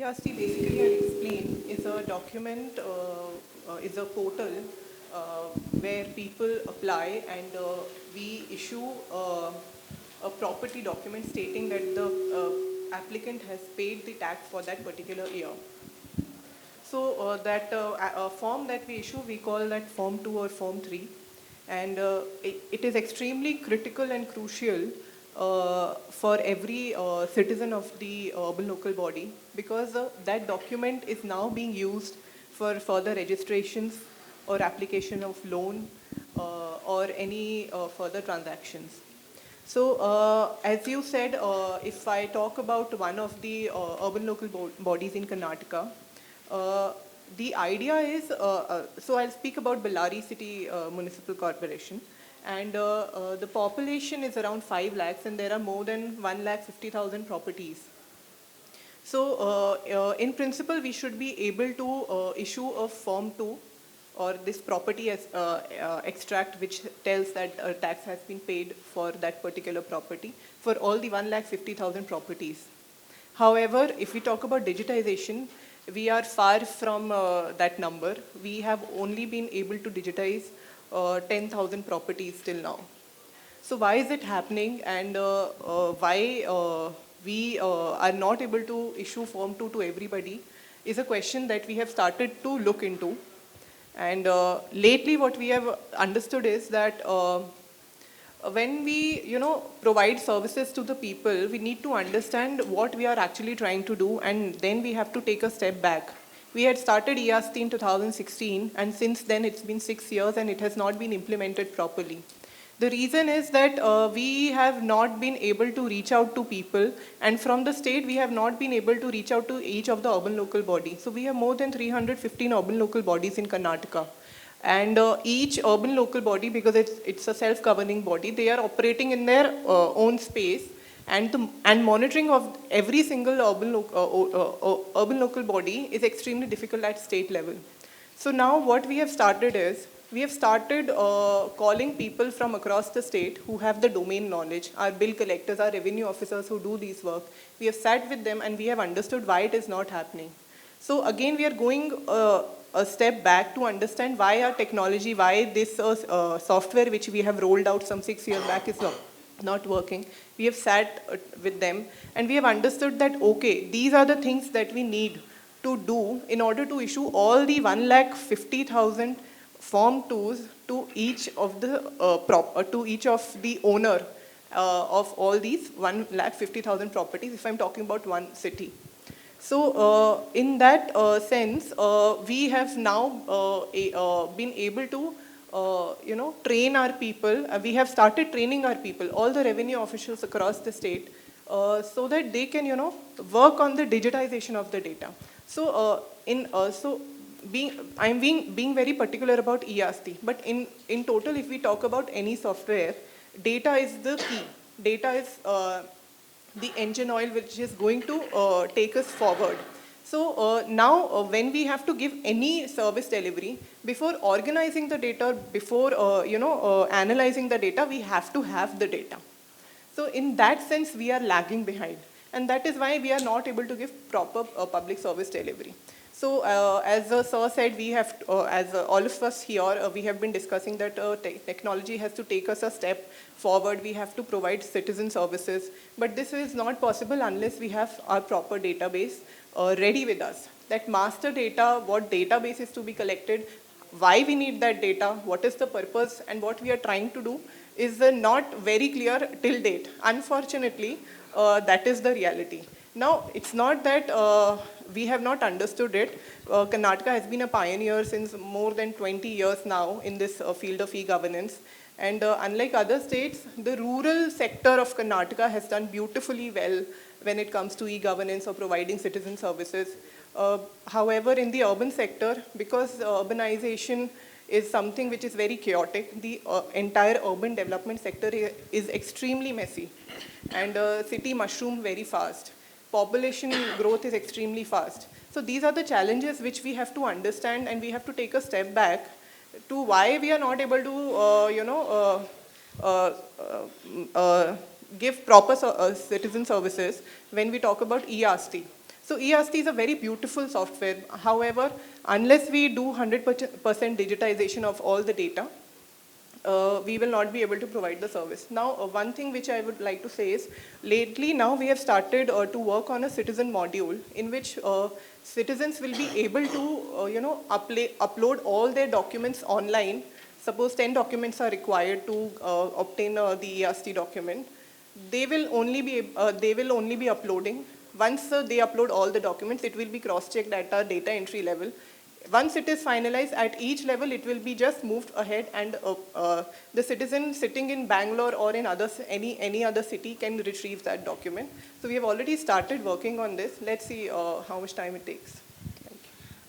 ERC basically, I'll explain, is a document, is a portal where people apply and we issue a property document stating that the applicant has paid the tax for that particular year. So that form that we issue, we call that Form 2 or Form 3. And it is extremely critical and crucial for every citizen of the urban local body, because that document is now being used for further registrations or application of loan or any further transactions. So as you said, if I talk about one of the urban local bodies in Karnataka, the idea is, so I'll speak about Bellary City Municipal Corporation, and the population is around 5 lakhs and there are more than 1,50,000 properties. So in principle, we should be able to issue a Form 2 or this property as extract which tells that tax has been paid for that particular property for all the 1,50,000 properties. However, if we talk about digitization, we are far from that number. We have only been able to digitize 10,000 properties till now. So why is it happening, and why we are not able to issue Form 2 to everybody is a question that we have started to look into. And lately what we have understood is that when we provide services to the people, we need to understand what we are actually trying to do, and then we have to take a step back. We had started ERC in 2016, and since then it's been 6 years and it has not been implemented properly. The reason is that we have not been able to reach out to people, and from the state we have not been able to reach out to each of the urban local bodies. So we have more than 315 urban local bodies in Karnataka. And each urban local body, because it's a self-governing body, they are operating in their own space, and monitoring of every single urban local body is extremely difficult at state level. So now what we have started is, we have started calling people from across the state who have the domain knowledge, our bill collectors, our revenue officers who do these work. We have sat with them and we have understood why it is not happening. So again, we are going a step back to understand why our technology, why this software which we have rolled out some 6 years back is not working. We have sat with them and we have understood that, okay, these are the things that we need to do in order to issue all the 1,50,000 Form 2s to each of the owner of all these 1,50,000 properties, if I'm talking about one city. So in that sense, we have now been able to train our people. We have started training our people, all the revenue officials across the state, so that they can work on the digitization of the data. So I'm being very particular about ERC, but in total, if we talk about any software, data is the key. Data is the engine oil which is going to take us forward. So now when we have to give any service delivery, before organizing the data, before analyzing the data, we have to have the data. So in that sense, we are lagging behind. And that is why we are not able to give proper public service delivery. So as Sir said, we have, as all of us here, we have been discussing that technology has to take us a step forward. We have to provide citizen services. But this is not possible unless we have our proper database ready with us. That master data, what database is to be collected, why we need that data, what is the purpose, and what we are trying to do is not very clear till date. Unfortunately, that is the reality. Now, it's not that we have not understood it. Karnataka has been a pioneer since more than 20 years now in this field of e-governance. And unlike other states, the rural sector of Karnataka has done beautifully well when it comes to e-governance or providing citizen services. However, in the urban sector, because urbanization is something which is very chaotic, the entire urban development sector is extremely messy. And city mushroom very fast. Population growth is extremely fast. So these are the challenges which we have to understand, and we have to take a step back to why we are not able to give proper citizen services when we talk about ERC. So ERST is a very beautiful software. However, unless we do 100% digitization of all the data, we will not be able to provide the service. Now, one thing which I would like to say is, lately now we have started to work on a citizen module in which citizens will be able to, upload all their documents online. Suppose 10 documents are required to obtain the ERST document. They will only be uploading. Once they upload all the documents, it will be cross-checked at our data entry level. Once it is finalized at each level, it will be just moved ahead, and the citizen sitting in Bangalore or in any other city can retrieve that document. So we have already started working on this. Let's see how much time it takes.